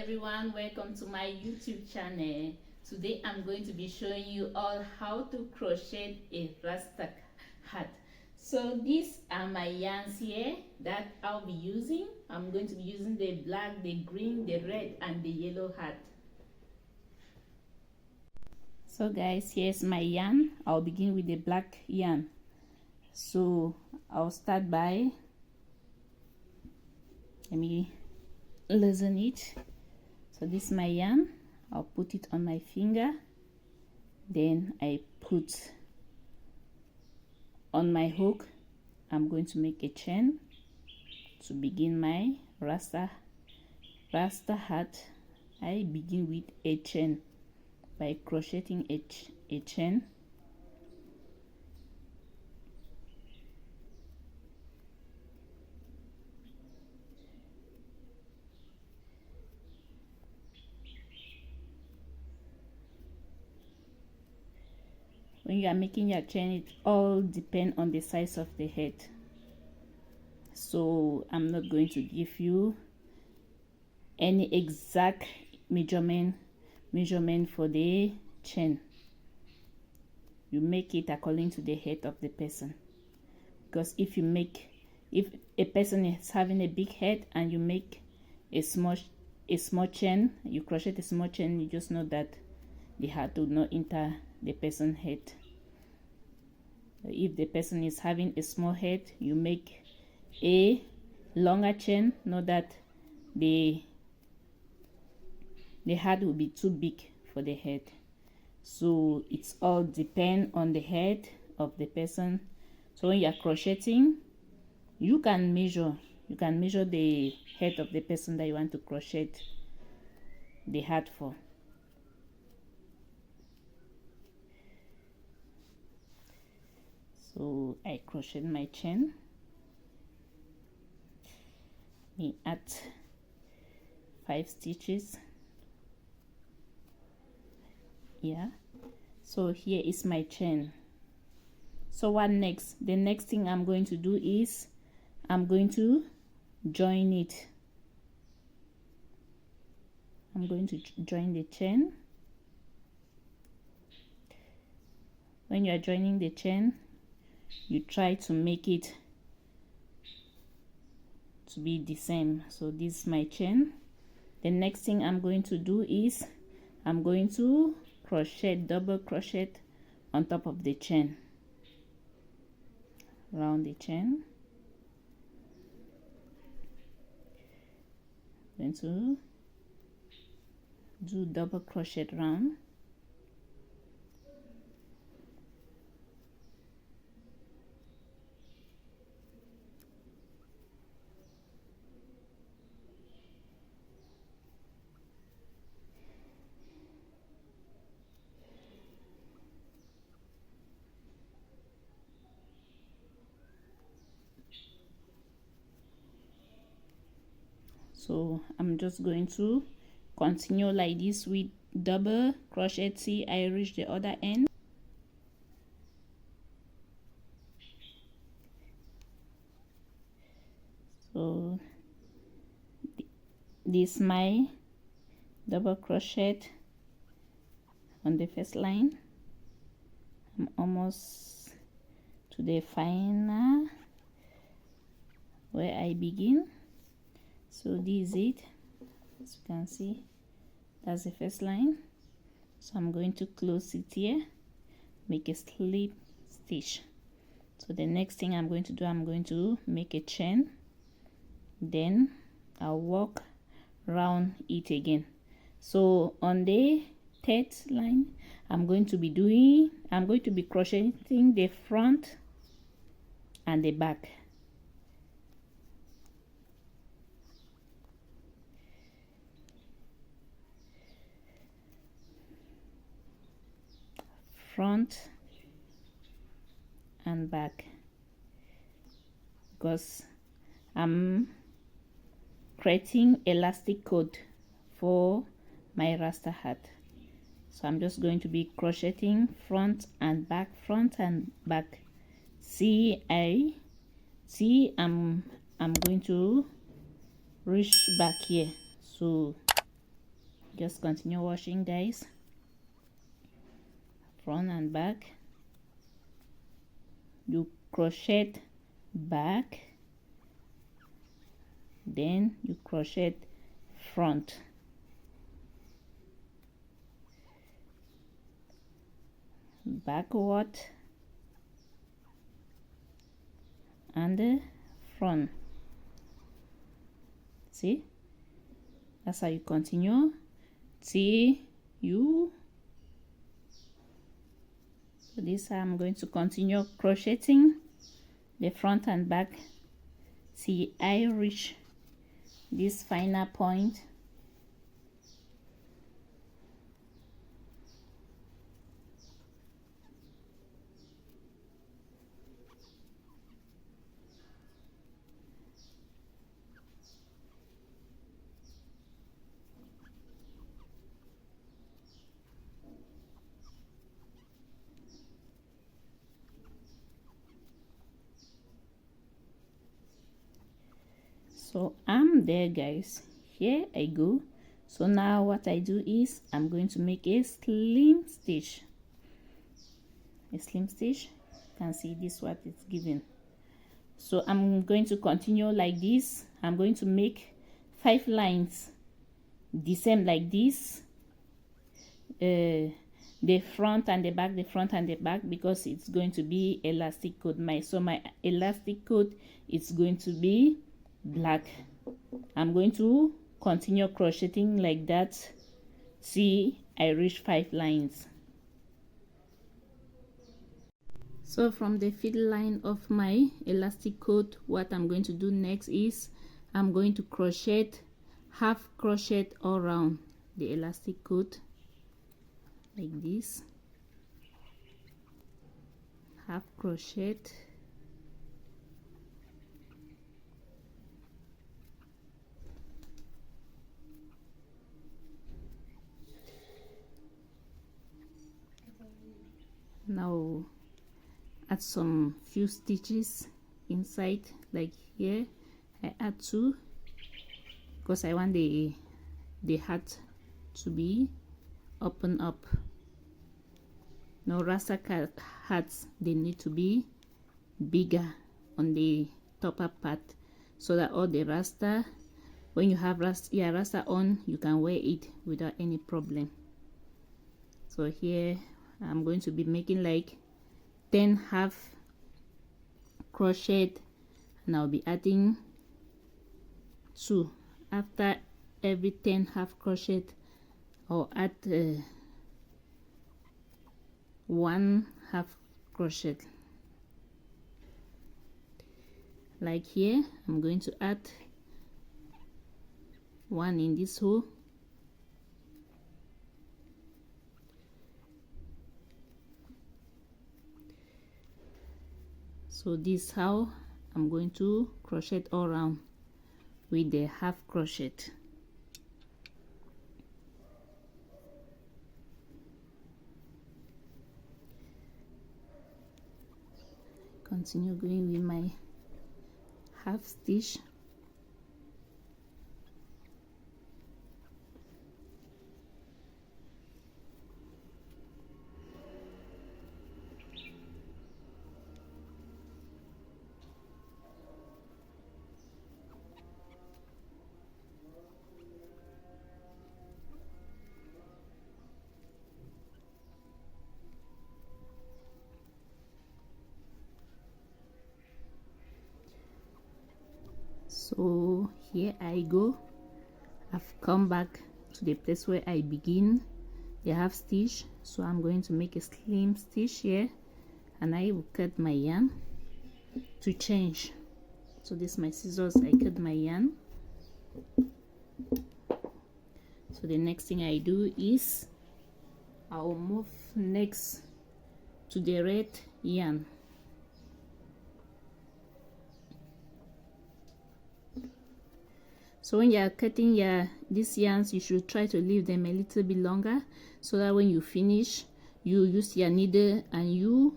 everyone, welcome to my YouTube channel. Today I'm going to be showing you all how to crochet a Rasta hat. So these are my yarns here that I'll be using. I'm going to be using the black, the green, the red and the yellow hat. So guys, here's my yarn. I'll begin with the black yarn. So I'll start by, let me loosen it. So this is my yarn. I'll put it on my finger, then I put on my hook. I'm going to make a chain to begin my Rasta hat. I begin with a chain by crocheting a chain. When you are making your chain, it all depends on the size of the head. So I'm not going to give you any exact measurement for the chain. You make it according to the head of the person, because if a person is having a big head and you make a small chain, you crochet a small chain, you just know that the hat will not enter the person's head. If the person is having a small head, you make a longer chain, know that the hat will be too big for the head. So it's all depend on the head of the person. So when you are crocheting, you can measure the head of the person that you want to crochet the hat for. So I crochet my chain. Me add 5 stitches. Yeah, so here is my chain. So what next? The next thing I'm going to do is I'm going to join it. I'm going to join the chain. When you are joining the chain, you try to make it to be the same. So this is my chain. The next thing I'm going to do is I'm going to double crochet on top of the chain, around the chain. I'm going to do double crochet round. So I'm just going to continue like this with double crochet. See, I reach the other end. So this is my double crochet on the first line. I'm almost to the final where I begin. So this is it. As you can see, that's the first line. So I'm going to close it here, make a slip stitch. So the next thing I'm going to do, I'm going to make a chain, then I'll walk round it again. So on the third line, I'm going to be crocheting the front and the back. Front and back, because I'm creating elastic cord for my Rasta hat. So I'm just going to be crocheting front and back, front and back. See, I'm going to reach back here. So Just continue washing, guys, front and back. You crochet back, then you crochet front. Backward and the front. See, that's how you continue till you. So this I'm going to continue crocheting the front and back till I reach this final point. So I'm there, guys. Here I go. So now what I do is I'm going to make a slim stitch. A slim stitch. You can see this what it's given. So I'm going to continue like this. I'm going to make 5 lines the same like this. The front and the back, the front and the back, because it's going to be elastic coat. My elastic coat is going to be black. I'm going to continue crocheting like that till I reach 5 lines. So from the feed line of my elastic coat, what I'm going to do next is I'm going to crochet half crochet all around the elastic coat like this. Half crochet. Now add some few stitches inside, like here I add 2 because I want the hat to be open up. Now Rasta hats, they need to be bigger on the topper part so that all the Rasta, when you have Rasta on, you can wear it without any problem. So here I'm going to be making like 10 half crochet, and I'll be adding 2 after every 10 half crochet. I'll add 1 half crochet. Like here I'm going to add 1 in this hole. So this is how I'm going to crochet all around with the half crochet. Continue going with my half stitch. So here I go. I've come back to the place where I begin the half stitch. So I'm going to make a slim stitch here, and I will cut my yarn to change. So this is my scissors. I cut my yarn. So the next thing I do is I'll move next to the red yarn. So when you are cutting these yarns, you should try to leave them a little bit longer so that when you finish, you use your needle and you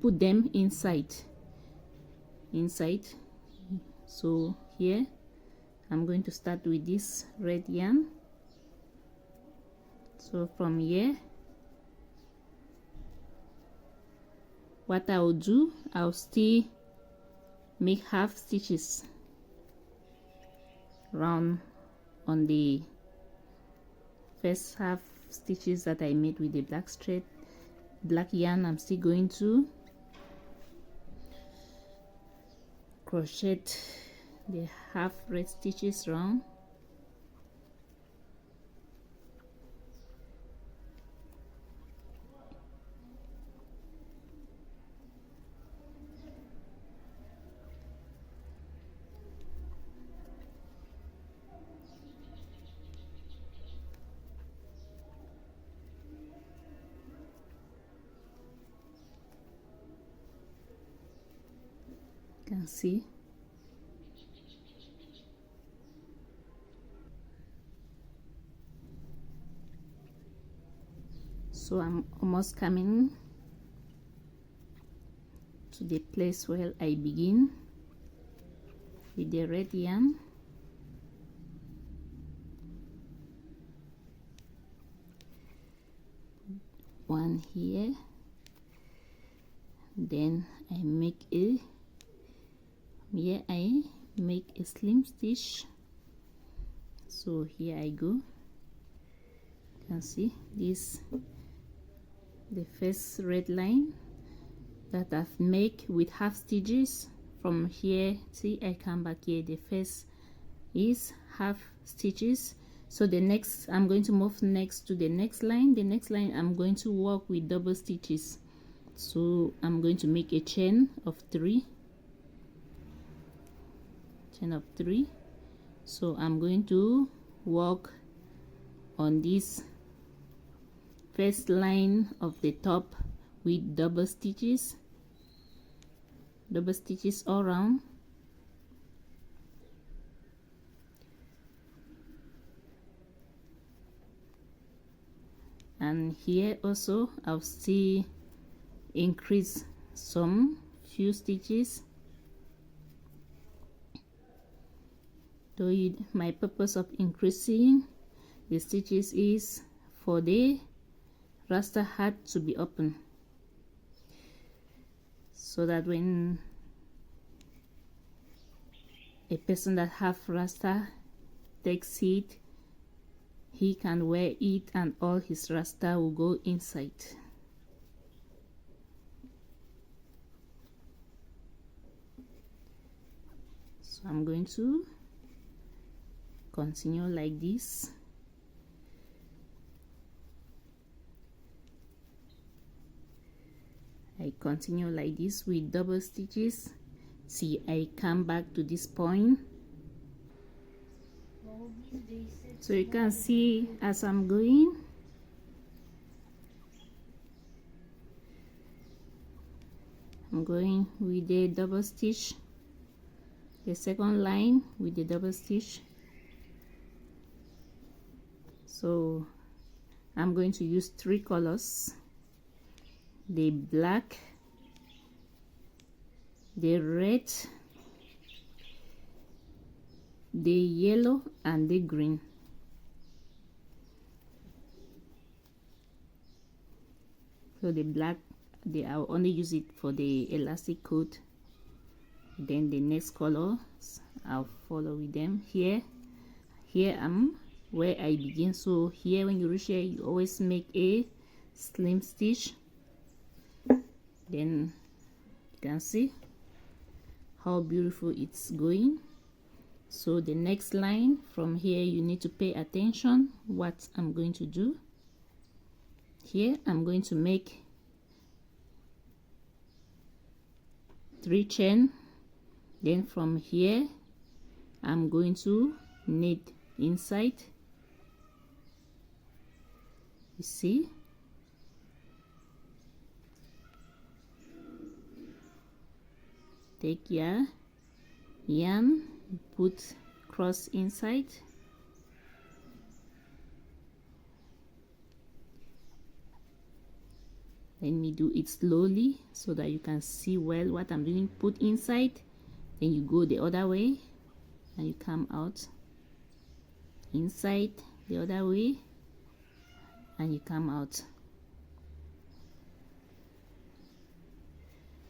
put them inside. So here I'm going to start with this red yarn. So from here, what I will do, I'll still make half stitches round on the first half stitches that I made with the black yarn. I'm still going to crochet the half red stitches round. You can see. So I'm almost coming to the place where I begin with the red yarn. One here, then I make a slim stitch. So here I go. You can see this, the first red line that I've made with half stitches. From here, see, I come back here, the first is half stitches. So the next, I'm going to move next to the next line. The next line I'm going to work with double stitches. So I'm going to make a chain of 3. So I'm going to work on this first line of the top with double stitches all around. And here also I'll still increase some few stitches. So my purpose of increasing the stitches is for the Rasta hat to be open, so that when a person that have Rasta takes it, he can wear it and all his Rasta will go inside. So I'm going to continue like this. I continue like this with double stitches. See, I come back to this point. So you can see as I'm going, I'm going with the double stitch, the second line with the double stitch. So I'm going to use 3 colors: the black, the red, the yellow, and the green. So the black, I'll only use it for the elastic coat. Then the next colors I'll follow with them. Here I'm where I begin. So here when you reach here, you always make a slim stitch. Then you can see how beautiful it's going. So the next line from here, you need to pay attention what I'm going to do. Here I'm going to make 3 chain. Then from here I'm going to knit inside. You see, take your yarn, put cross inside. Let me do it slowly so that you can see well what I'm doing. Put inside, then you go the other way and you come out inside the other way and you come out.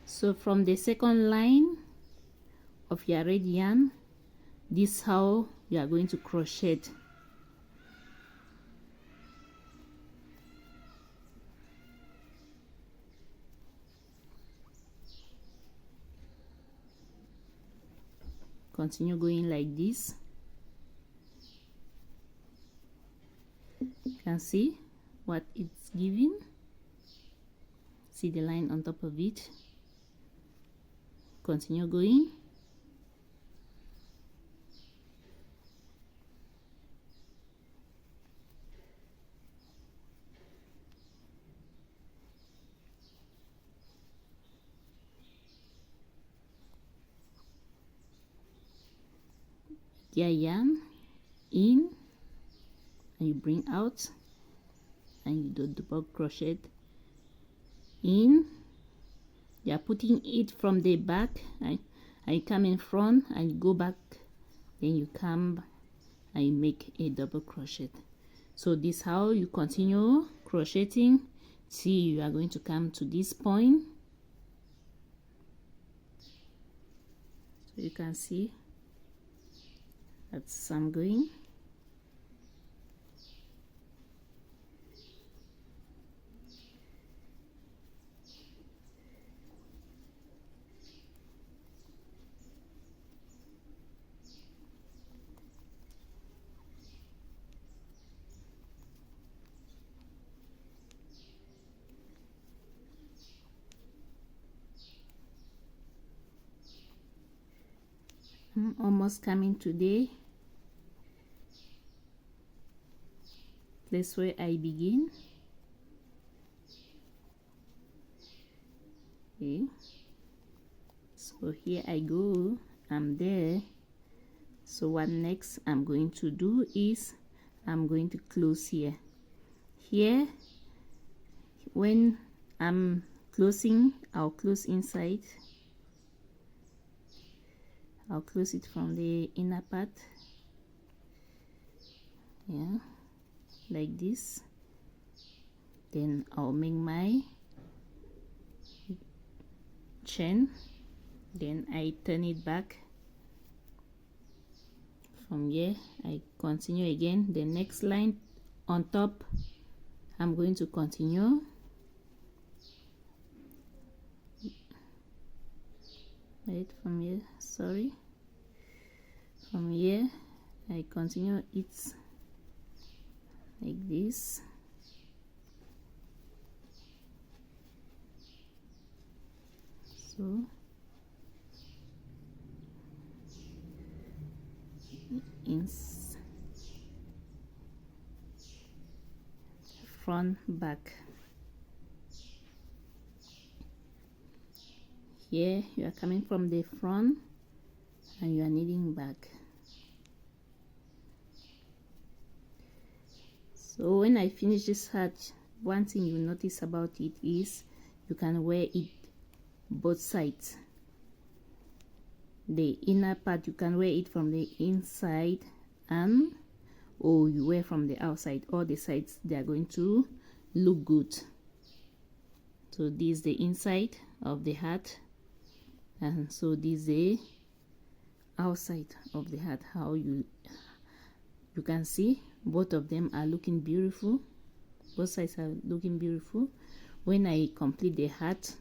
So from the second line of your red yarn, this is how you are going to crochet. Continue going like this. You can see what it's giving. See the line on top of it. Continue going. Your yarn in and you bring out and you do double crochet in. You are putting it from the back and you come in front and you go back, then you come and you make a double crochet. So this is how you continue crocheting till you are going to come to this point. So you can see that's I'm going. I'm almost coming to the place where I begin. Okay, so here I go, I'm there. So what next I'm going to do is I'm going to close here. When I'm closing, I'll close inside. I'll close it from the inner part, yeah, like this. Then I'll make my chain, then I turn it back. From here I continue again. The next line on top I'm going to continue. Right from here, sorry, from here I continue it like this. So in front, back. Here you are coming from the front and you are knitting back. So when I finish this hat, one thing you notice about it is you can wear it both sides. The inner part you can wear it from the inside and or you wear from the outside. All the sides they are going to look good. So this is the inside of the hat, and so this is the outside of the hat. How you can see both of them are looking beautiful. Both sides are looking beautiful. When I complete the hat,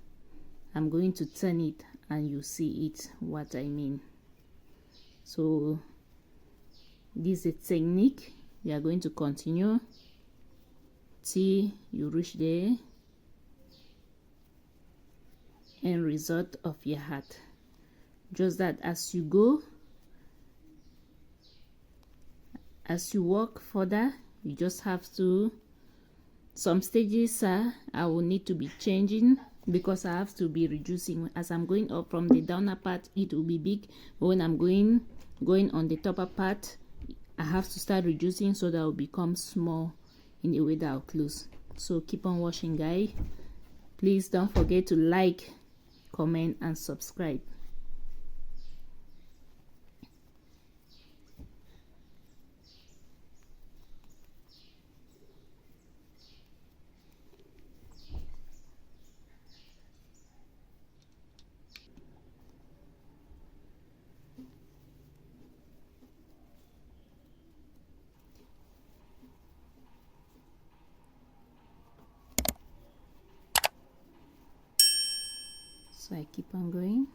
I'm going to turn it and you see it what I mean. So this is a technique you are going to continue till you reach the end result of your hat. Just that as you go, as you walk further, you just have to, some stages I will need to be changing because I have to be reducing. As I'm going up from the downer part, it will be big, but when I'm going on the topper part, I have to start reducing so that it will become small in the way that I'll close. So keep on watching, guys. Please don't forget to like, comment and subscribe. So I keep on going.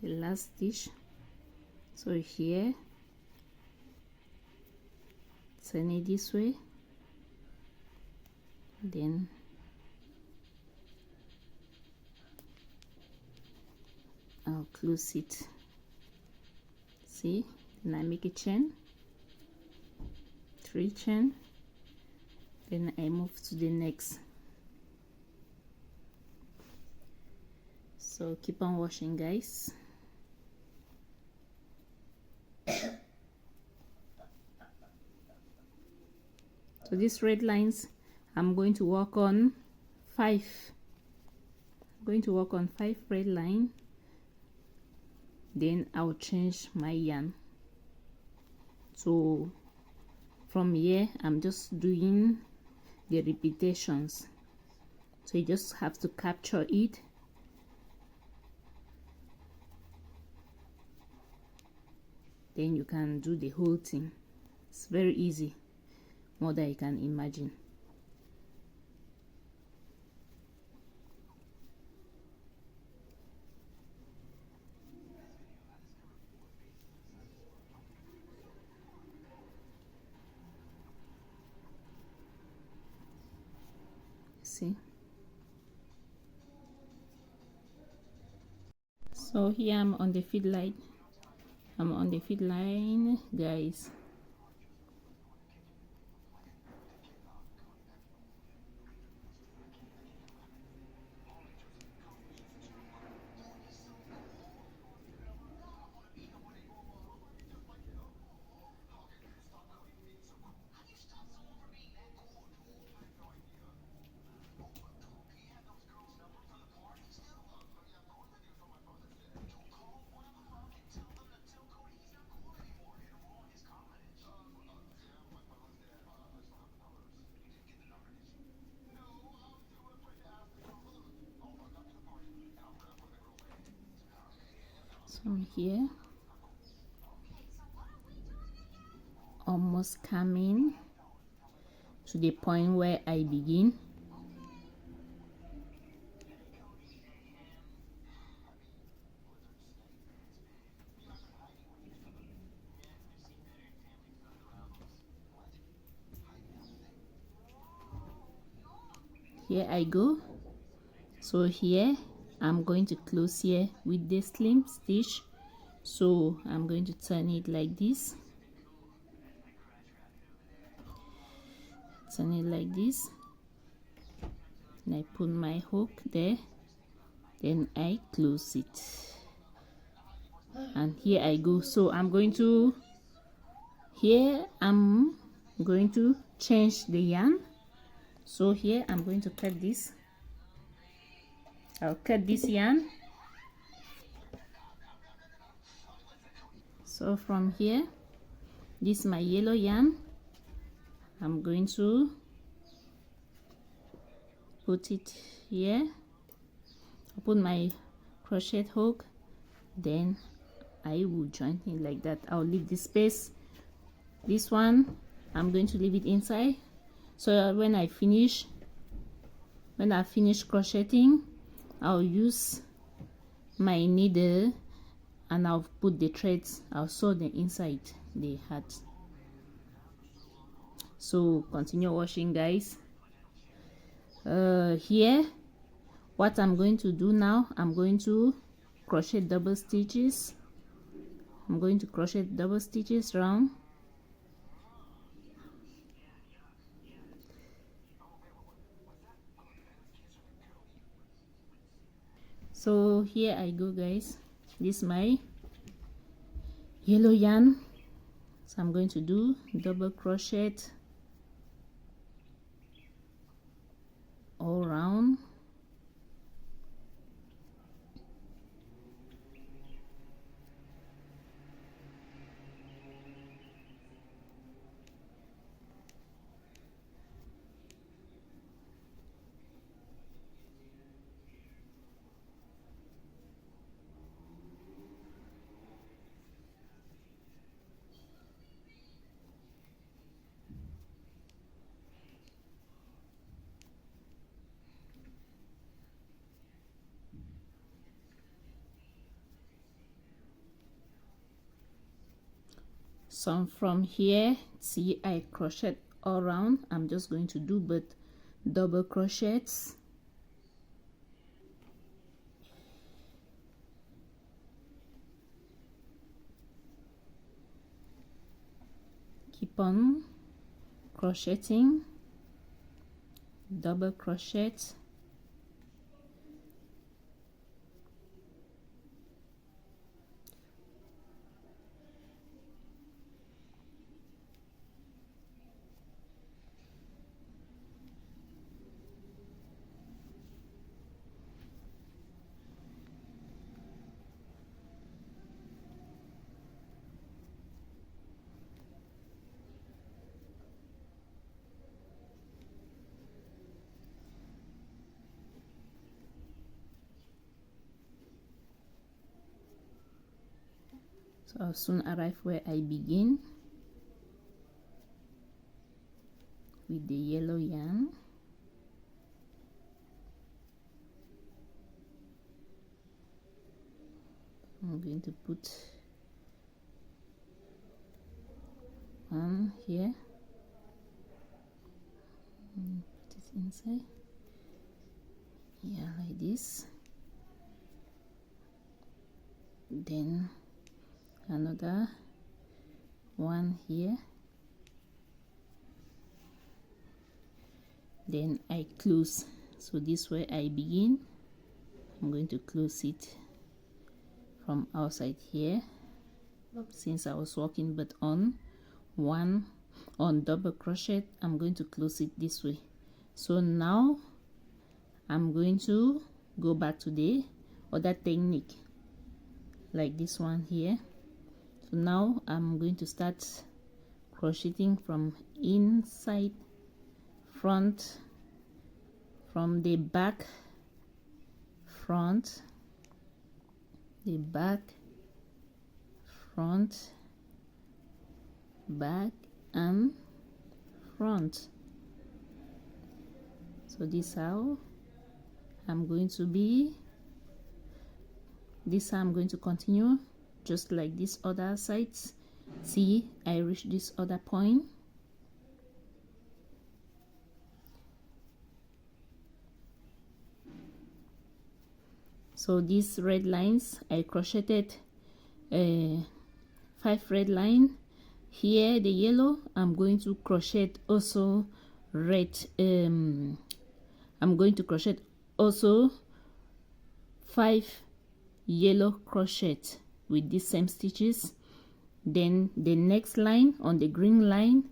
The last stitch. So here, turn it this way, then I'll close it. See, then I make a chain, 3 chain, then I move to the next. So keep on washing, guys. So these red lines, I'm going to work on 5. I'm going to work on 5 red line. Then I'll change my yarn. So from here, I'm just doing the repetitions. So you just have to capture it. Then you can do the whole thing. It's very easy, more than you can imagine. See? So here I'm on the feed line. I'm on the feed line, guys. From here, almost coming to the point where I begin. Here I go. So here I'm going to close here with the slim stitch. So I'm going to turn it like this, turn it like this, and I put my hook there, then I close it, and here I go. So I'm going to change the yarn. So here I'm going to cut this. I'll cut this yarn. So from here, this is my yellow yarn. I'm going to put it here. I'll put my crochet hook, then I will join it like that. I'll leave the space. This one I'm going to leave it inside, so when I finish crocheting, I'll use my needle and I'll put the threads. I'll sew them inside the hat. So continue washing, guys. Here, what I'm going to do now, I'm going to crochet double stitches. I'm going to crochet double stitches round. So here I go, guys. This is my yellow yarn. So I'm going to do double crochet all around. So from here, see, I crochet all around. I'm just going to do but double crochets. Keep on crocheting, double crochet. So I'll soon arrive where I begin with the yellow yarn. I'm going to put one here and put it inside. Yeah, like this. Then another one here. Then I close. So this way I begin. I'm going to close it from outside here, since I was working but on one on double crochet. I'm going to close it this way. So now I'm going to go back to the other technique, like this one here. So now I'm going to start crocheting from inside, front, from the back, front, the back, front, back, and front. So this how I'm going to be. This I'm going to continue just like this other sides. See, I reach this other point. So these red lines I crocheted 5 red line here. The yellow I'm going to crochet also red. I'm going to crochet also 5 yellow crochet with these same stitches. Then the next line on the green line,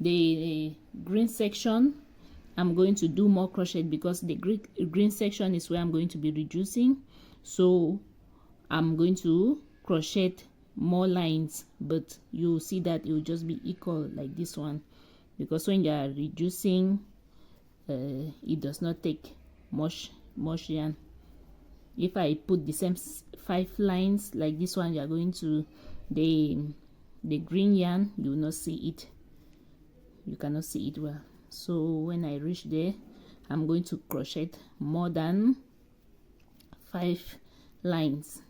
the green section, I'm going to do more crochet because the green section is where I'm going to be reducing. So I'm going to crochet more lines, but you'll see that it will just be equal like this one, because when you are reducing, it does not take much yarn. If I put the same 5 lines like this one, you are going to the green yarn, you will not see it. You cannot see it well. So when I reach there, I'm going to crochet more than 5 lines.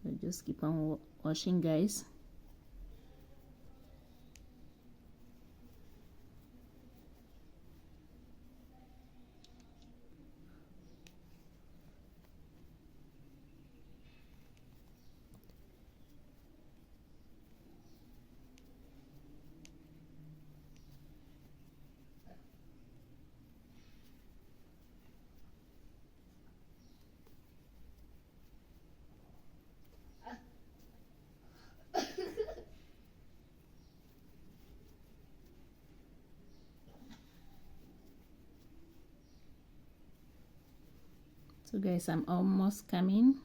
So just keep on watching, guys. So guys, I'm almost coming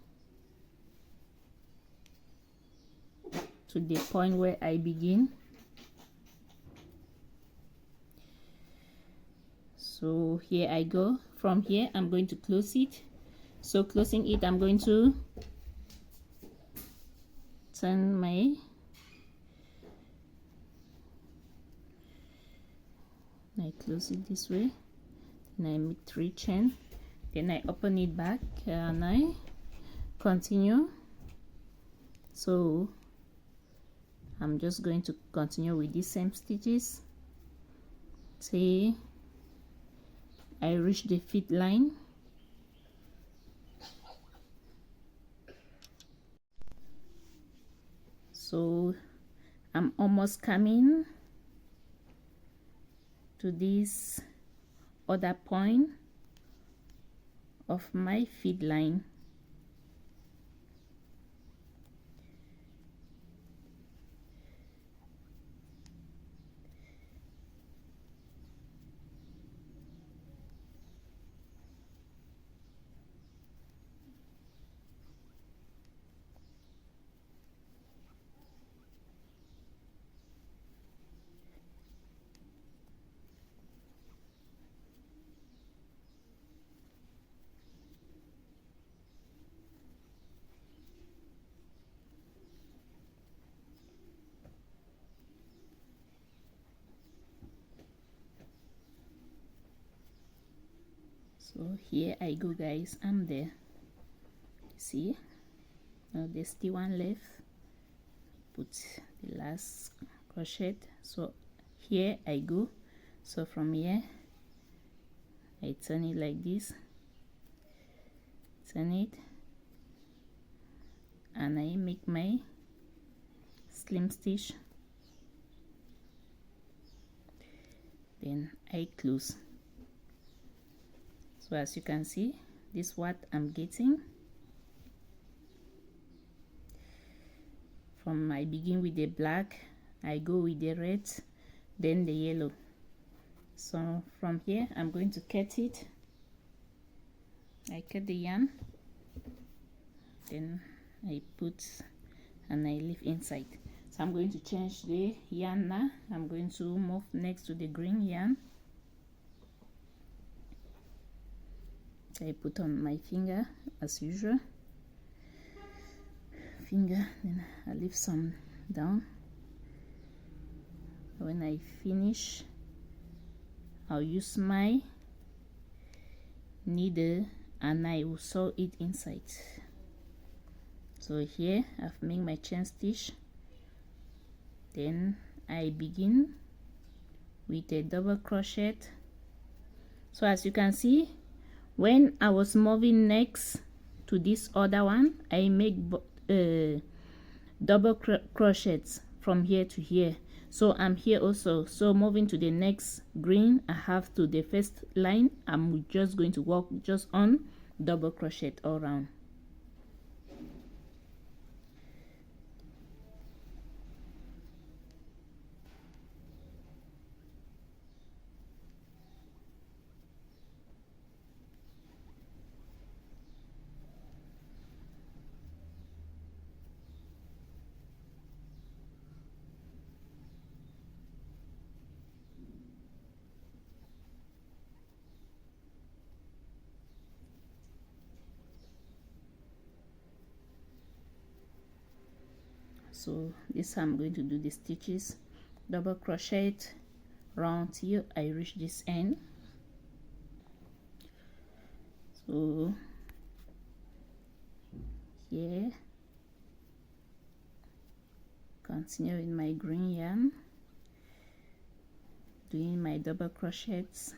to the point where I begin. So here I go. From here I'm going to close it. So closing it, I'm going to turn my I close it this way, and I make 3 chain. Then I open it back and I continue So I'm just going to continue with these same stitches. See, I reach the feet line. So I'm almost coming to this other point of my feed line. So here I go, guys. I'm there. See, now there's still one left. Put the last crochet. So here I go. So from here I turn it like this, turn it, and I make my slim stitch, then I close. So as you can see, this is what I'm getting. From I begin with the black, I go with the red, then the yellow. So from here I'm going to cut it. I cut the yarn, then I put and I leave inside. So I'm going to change the yarn now. I'm going to move next to the green yarn. I put on my finger as usual. Finger, then I leave some down. When I finish, I'll use my needle and I will sew it inside. So here I've made my chain stitch. Then I begin with a double crochet. So as you can see, when I was moving next to this other one, I make double crochets from here to here. So I'm here also. So moving to the next green, I have to the first line, I'm just going to work just on double crochet all around. So this I'm going to do the stitches, double crochet round till I reach this end. So here, continue with my green yarn, doing my double crochets.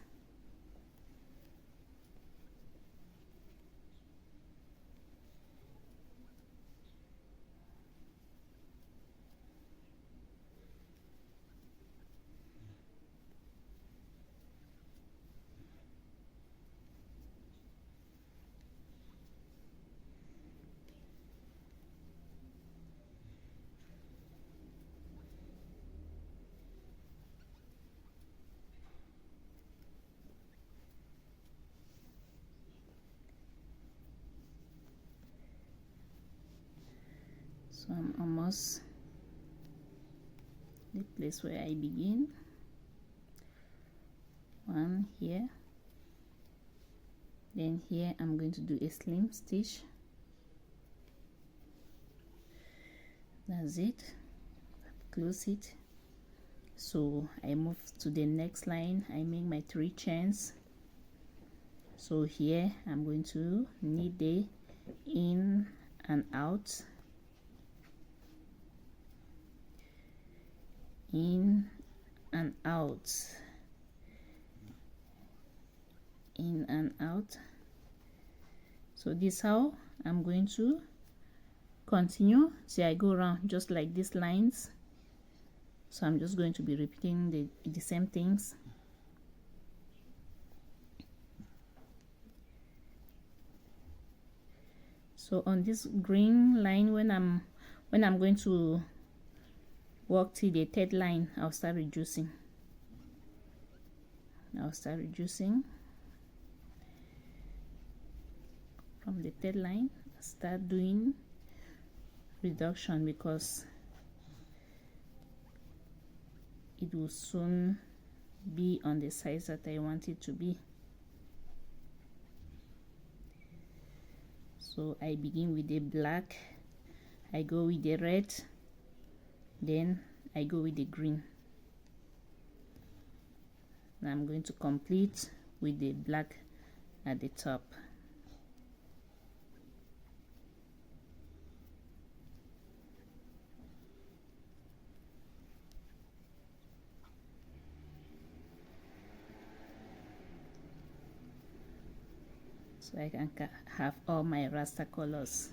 So I'm almost the place where I begin. One here, then here I'm going to do a slim stitch. That's it. Close it. So I move to the next line. I make my 3 chains. So here I'm going to knit the in and out. in and out, in and out. So this how I'm going to continue till I go around, just like these lines. So I'm just going to be repeating the same things. So on this green line, when I'm going to work till the third line, I'll start reducing. From the third line, start doing reduction, because it will soon be on the size that I want it to be. So I begin with the black, I go with the red, then I go with the green. Now I'm going to complete with the black at the top. So I can have all my Rasta colors.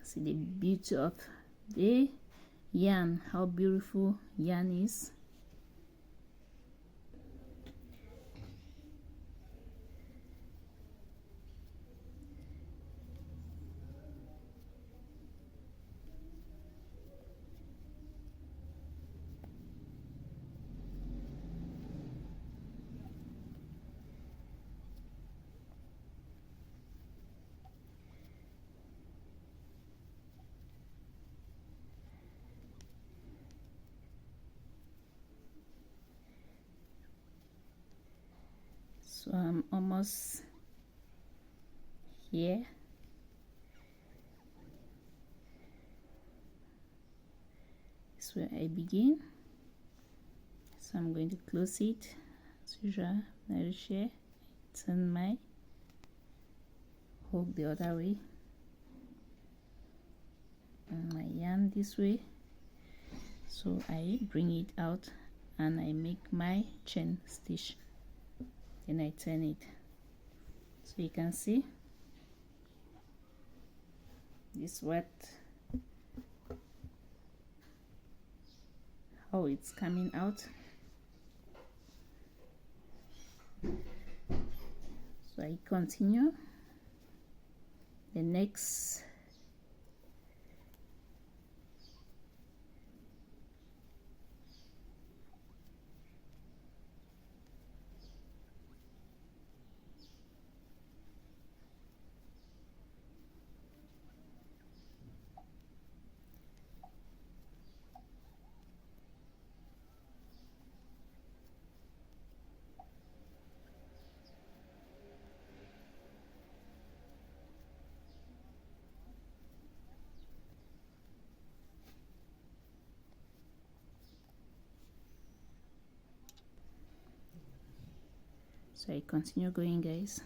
See the beauty of the yarn, how beautiful yarn is. So I'm almost here. This is where I begin. So I'm going to close it as usual. Crochet, turn my hook the other way, and my yarn this way. So I bring it out and I make my chain stitch, then I turn it. So you can see this what how it's coming out. So I continue the next so I continue going, guys.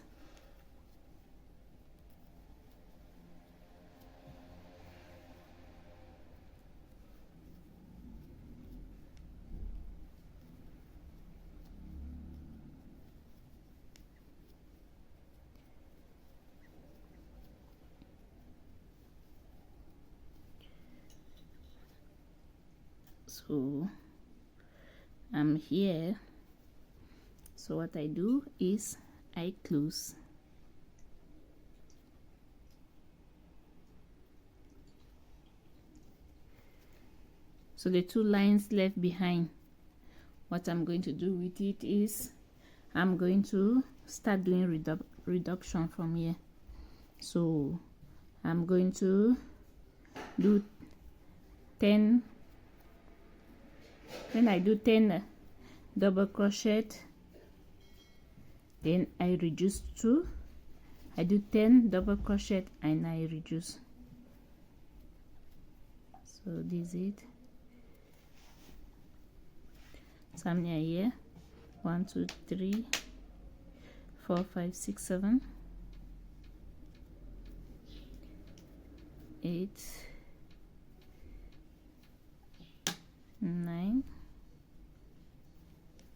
So I'm here. So what I do is I close. So the two lines left behind, what I'm going to do with it is I'm going to start doing reduction from here. So I'm going to do 10. When I do 10 double crochet, then I reduce 2. I do 10 double crochet and I reduce. So this is it. So I'm here 1 2 3 4 5 6 7 8 9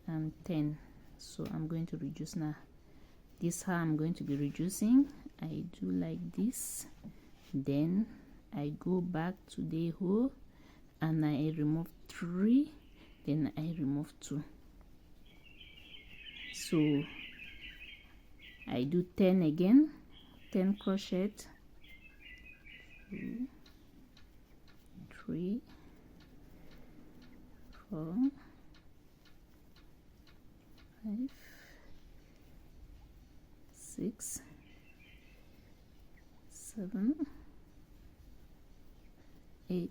and 10. So I'm going to reduce now. This is how I'm going to be reducing. I do like this, then I go back to the hole and I remove 3, then I remove 2. So I do 10 again, 10 crochet, 2 3 4 5 6 7 8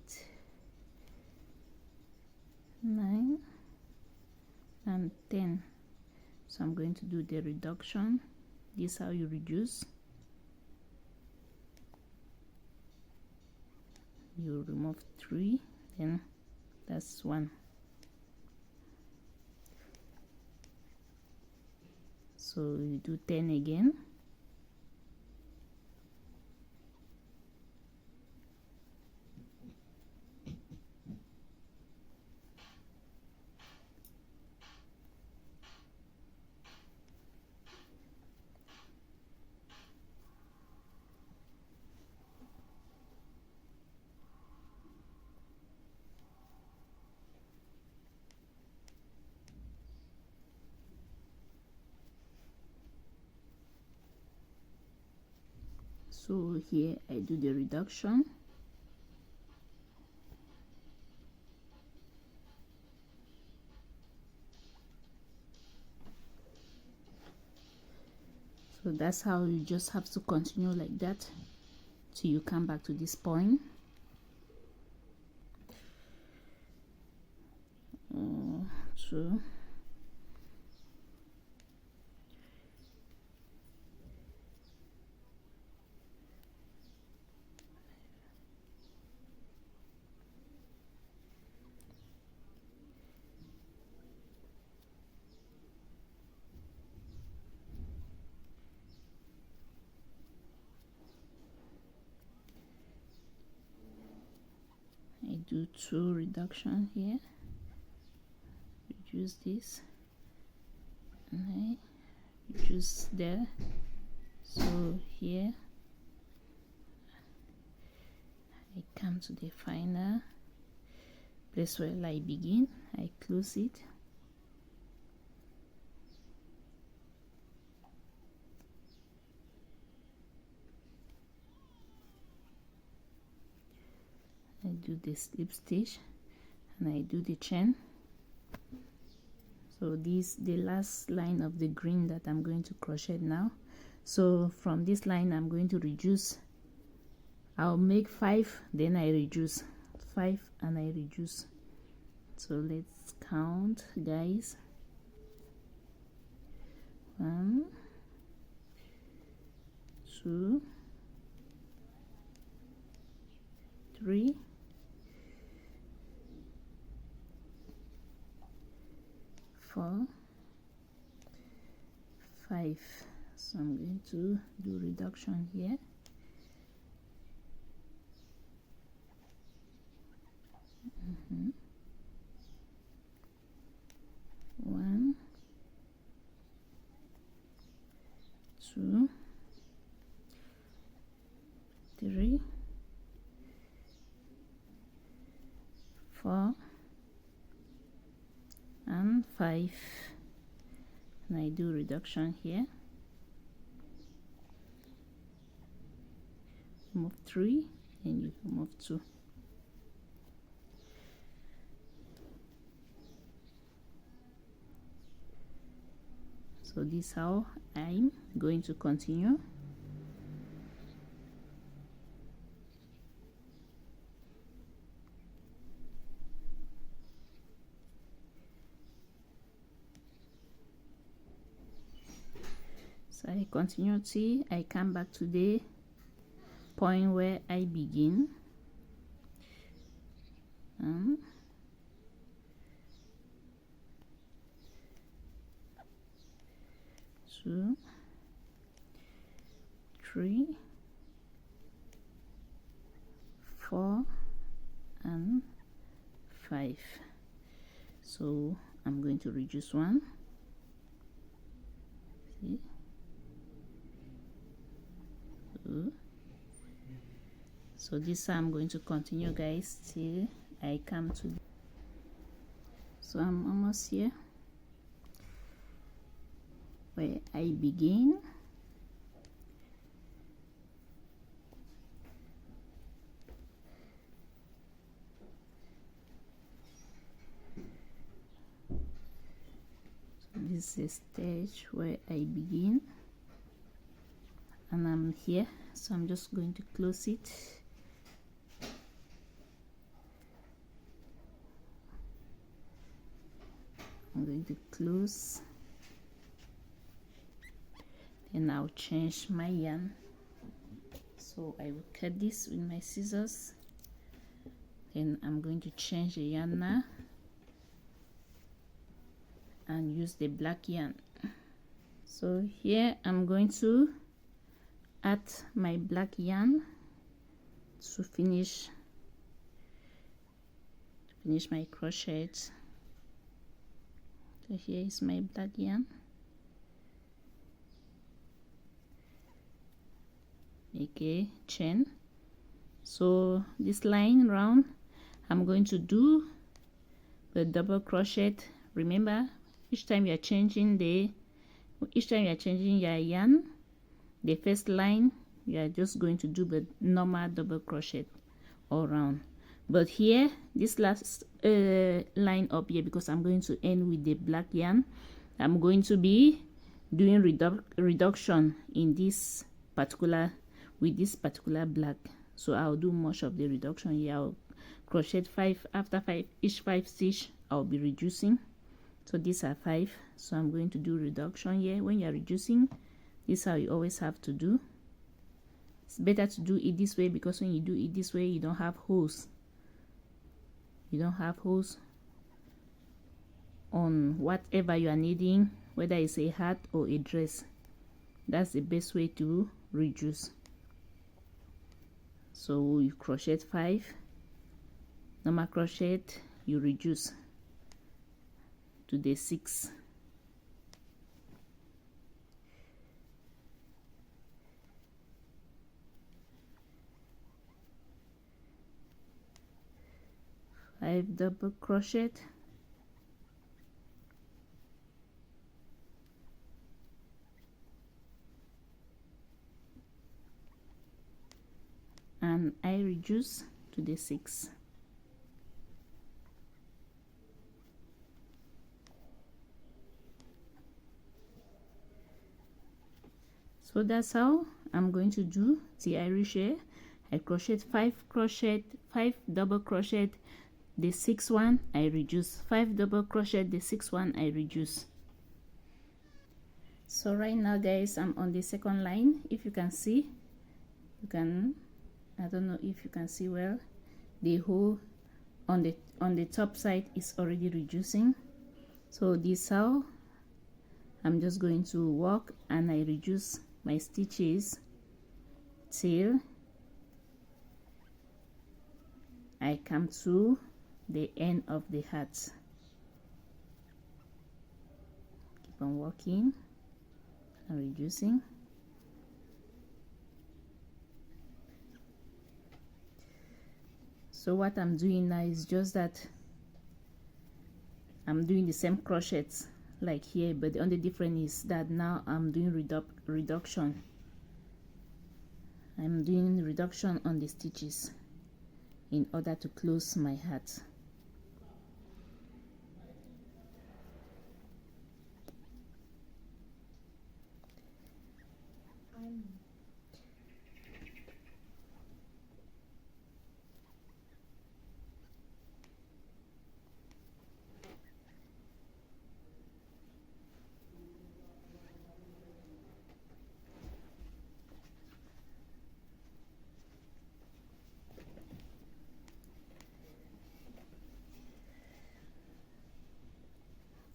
9 and 10. So I'm going to do the reduction. This is how you reduce. You remove 3, then that's 1. So you do 10 again. So here I do the reduction. So that's how you just have to continue like that till you come back to this point. Two, I do 2 reduction here, reduce this, and I reduce there. So here I come to the final place where I begin. I close it. I do the slip stitch and I do the chain. So this the last line of the green that I'm going to crochet now. So from this line I'm going to reduce. I'll make 5, then I reduce 5 and I reduce. So let's count, guys. 1 2 3 4 5. So I'm going to do reduction here. One, 2 3 4 and 5, and I do reduction here. Move 3 and you move 2. So this is how I'm going to continue. So I continue till I come back to the point where I begin. 2 3, 4 and 5. So I'm going to reduce one. See? So this I'm going to continue, guys, till I come to. So I'm almost here where I begin. This is the stage where I begin, and I'm here, so I'm just going to close it. I'm going to close, and I'll change my yarn. So I will cut this with my scissors, then I'm going to change the yarn now and use the black yarn. So here I'm going to add my black yarn to finish my crochet. So here is my black yarn. Make a chain. So this line round, I'm going to do the double crochet. Remember, each time you are changing your yarn, the first line you are just going to do the normal double crochet all around. But here, this last line up here, because I'm going to end with the black yarn, I'm going to be doing reduction in this particular, with this particular black. So I'll do much of the reduction here. I'll crochet 5 after 5, each 5 stitch I'll be reducing. So these are 5, so I'm going to do reduction here. When you're reducing, this is how you always have to do. It's better to do it this way, because when you do it this way, you don't have holes. You don't have holes on whatever you are needing, whether it's a hat or a dress. That's the best way to reduce. So you crochet 5, normal crochet, you reduce to the 6. Five double crochet, and I reduce to the 6. So that's how I'm going to do till I reach here. I crochet 5 double crochet, the 6th one I reduce, 5 double crochet, the 6th one I reduce. So right now, guys, I'm on the second line. If you can see, I don't know if you can see well, the hole on the top side is already reducing. So this how I'm just going to walk, and I reduce my stitches till I come to the end of the hat. Keep on walking and reducing. So what I'm doing now is just that I'm doing the same crochets like here, but the only difference is that now I'm doing reduction. I'm doing reduction on the stitches in order to close my hat.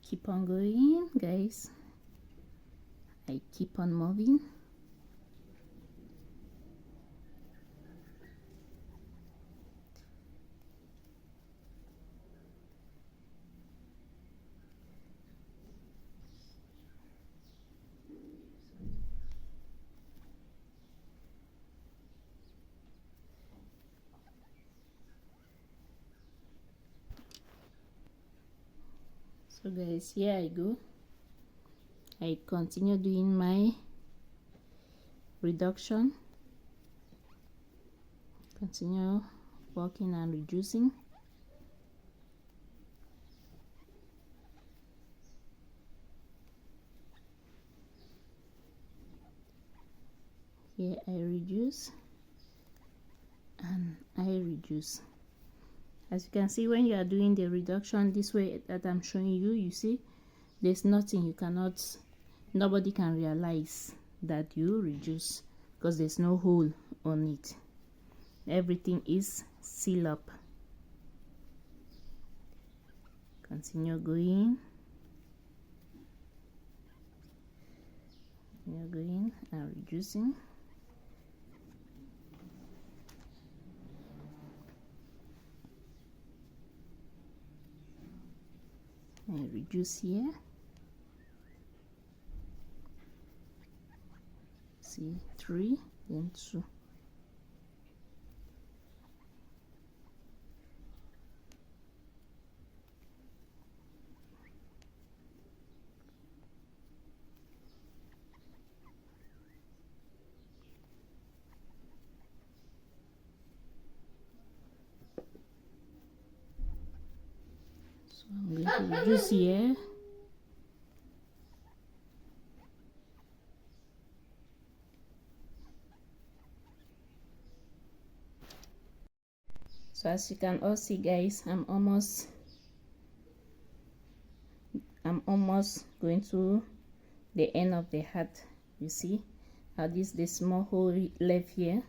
Keep on going, guys. I keep on moving. So guys, here I go. I continue doing my reduction, continue working and reducing. Here I reduce and I reduce. As you can see, when you are doing the reduction this way that I'm showing you, you see there's nothing you cannot, nobody can realize that you reduce because there's no hole on it. Everything is sealed up. Continue going. Continue going and reducing. And reduce here. See, 3, then 2. So I'm going to reduce here. So as you can all see guys, I'm almost going to the end of the hat. You see how this the small hole left here.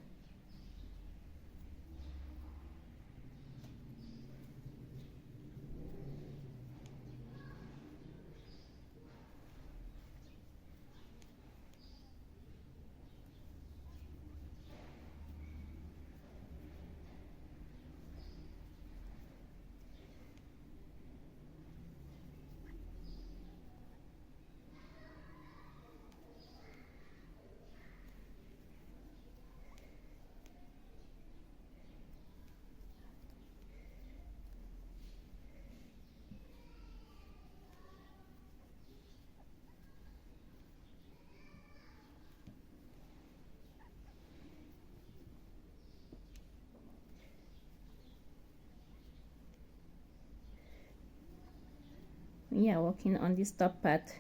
When you are working on this top part,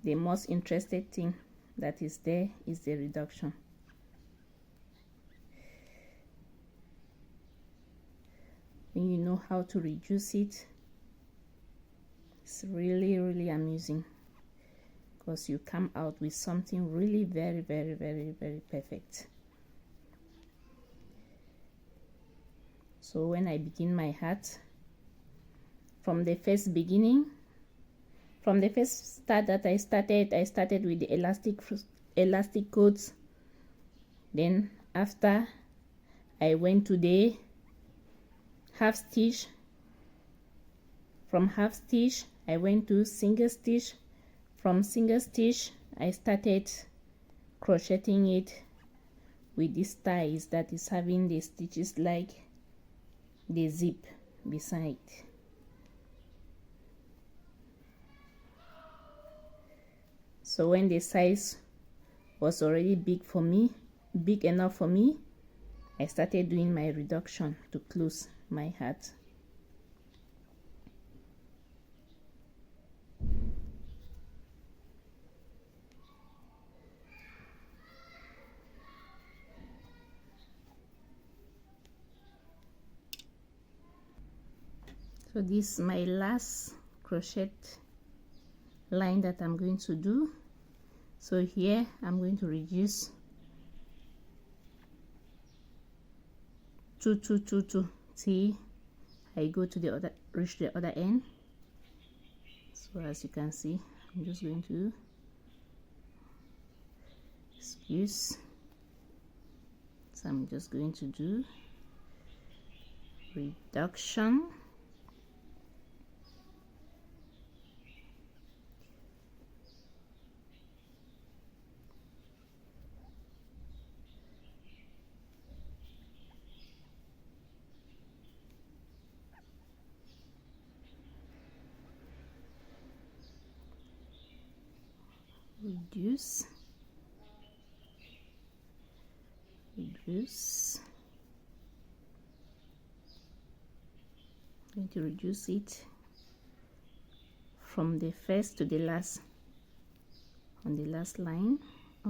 the most interesting thing that is there is the reduction. When you know how to reduce it, it's really amusing, because you come out with something really very perfect. So when I begin my hat, from the first beginning, from the first start that I started with the elastic coats. Then after I went to the half stitch. From half stitch I went to single stitch. From single stitch I started crocheting it with these ties that is having the stitches like the zip beside. So when the size was already big enough for me, I started doing my reduction to close my hat. So this is my last crochet line that I'm going to do. So here I'm going to reduce 2 2 2 2 till I go to the other, reach the other end. So as you can see, I'm just going to excuse. So I'm just going to do reduction. reduce, I'm going to reduce it from the first to the last, on the last line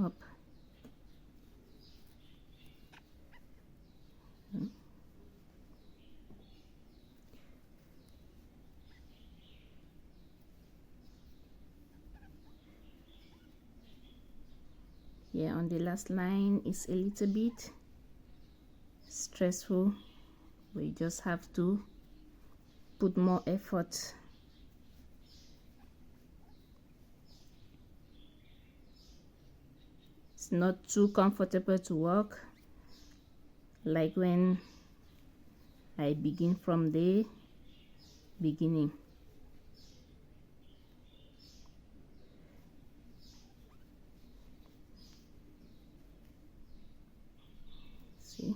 up. Yeah, on the last line is a little bit stressful. We just have to put more effort. It's not too comfortable to work like when I begin from the beginning. See?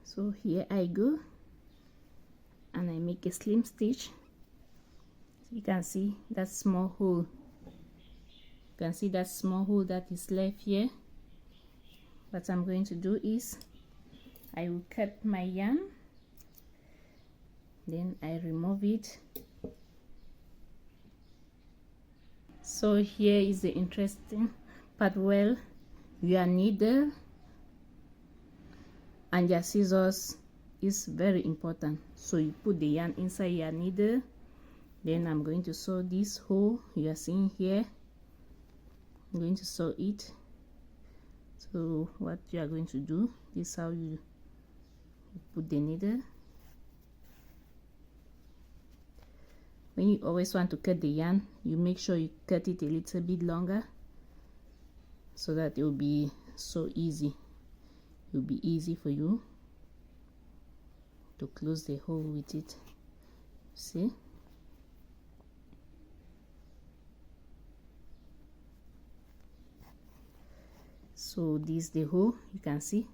So here I go and I make a slim stitch. You can see that small hole. You can see that small hole that is left here. What I'm going to do is I will cut my yarn, then I remove it. So here is the interesting part. Well, your needle and your scissors is very important. So you put the yarn inside your needle, then I'm going to sew this hole you are seeing here. I'm going to sew it. So what you are going to do is how you put the needle. When you always want to cut the yarn, you make sure you cut it a little bit longer so that it will be so easy. It will be easy for you to close the hole with it. See? So this is the hole. You can see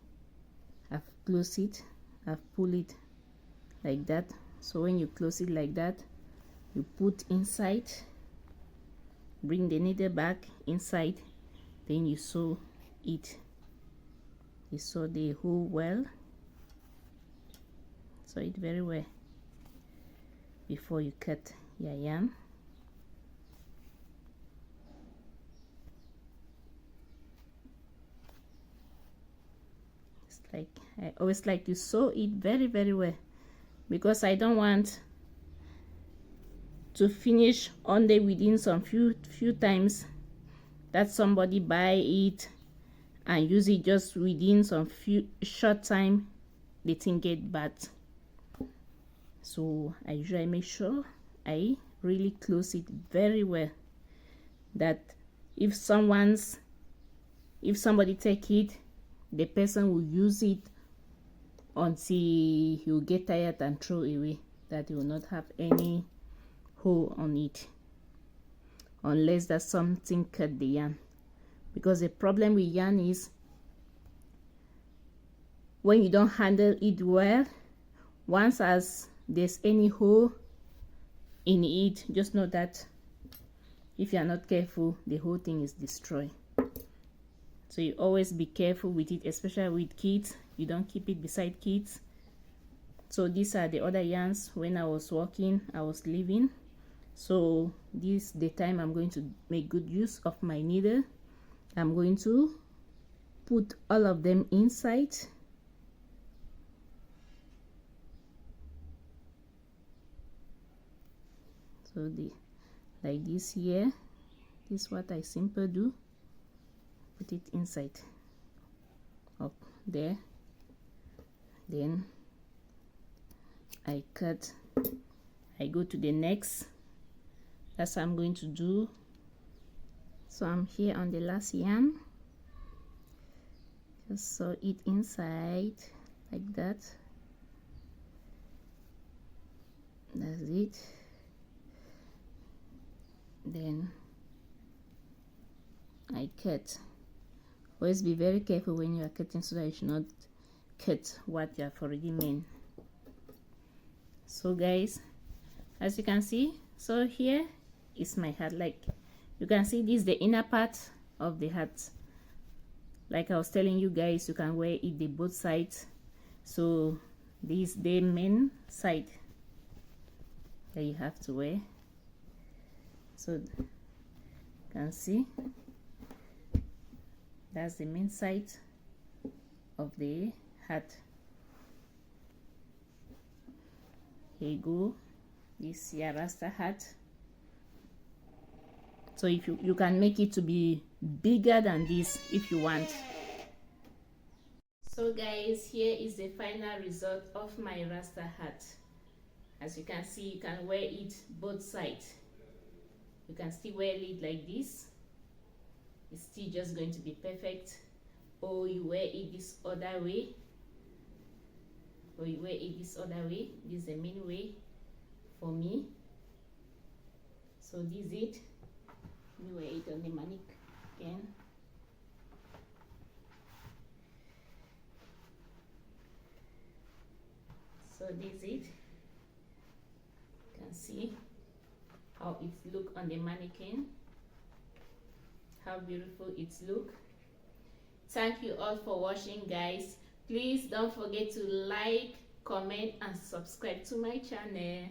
I've closed it, I've pulled it like that. So when you close it like that, you put inside, bring the needle back inside, then you sew it. You sew the hole well, sew it very well before you cut your yarn. It's like I always like to sew it very well, because I don't want to finish only within some few times that somebody buy it and use it just within some few short time, the thing get bad. So I usually make sure I really close it very well, that if somebody take it, the person will use it until he will get tired and throw away, that he will not have any hole on it unless that something cut the yarn. Because the problem with yarn is when you don't handle it well, once as there's any hole in it, just know that if you are not careful, the whole thing is destroyed. So you always be careful with it, especially with kids. You don't keep it beside kids. So these are the other yarns. When I was working, I was leaving. So this the time I'm going to make good use of my needle. I'm going to put all of them inside. So like this here, this is what I simply do. Put it inside, up there, then I cut. I go to the next. That's what I'm going to do. So I'm here on the last yarn. Just sew it inside like that. That's it. Then I cut. Always be very careful when you are cutting so that you should not cut what you have already made. So guys, as you can see, so here is my hat. Like you can see, this is the inner part of the hat. Like I was telling you guys, you can wear it the both sides. So this is the main side that you have to wear. So you can see that's the main side of the hat. Here you go, this Rasta hat. So if you can make it to be bigger than this if you want. So guys, here is the final result of my Rasta hat. As you can see, you can wear it both sides. You can still wear it like this. It's still just going to be perfect. Or you wear it this other way. Or you wear it this other way. This is the main way for me. So this is it. You wear it on the mannequin again. So this is it. You can see how it look on the mannequin, how beautiful it look. Thank you all for watching, guys. Please don't forget to like, comment and subscribe to my channel.